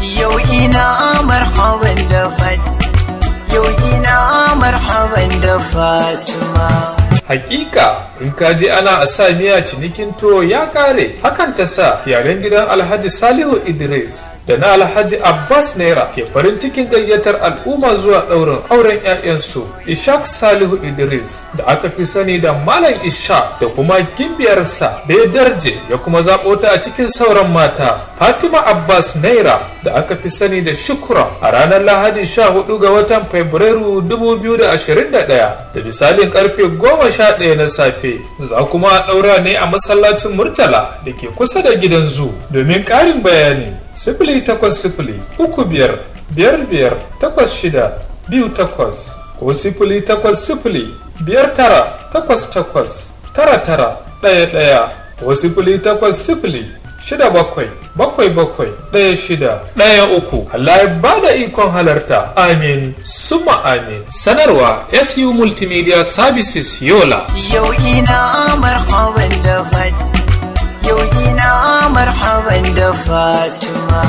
yau ina marhaban da yau ina marhaban da Fatima. Hakika in ka je ana a sa miya cinikin tuwo ya kare, hakan ta sa yaren gidan Alhaji Salihu Idris da na Alhaji Abbas Naira ke farin cikin gayyatar al'umma zuwa ɗaurin auren 'ya'yansu Ishaq Salihu Idris da aka fi sani da Malam Ishaq da kuma gimbiyarsa da ya darje ya kuma zaɓo ta a cikin sauran mata Fatima Abbas Naira da aka fi sani da Shukra a ranar Lahadi 14 ga watan Fabrairu 2021 da misalin karfe 11 na safe. Za kuma a ɗaura ne a masallacin Murtala da ke kusa da gidan zu. Domin ƙarin bayani 08055558628 ko 08059889911 ko 08067771613. Allah ya bada ikon halarta. Amin summa amin. Sanarwa SU Multimedia Services Yola. Yau ina marhaban da Fatima.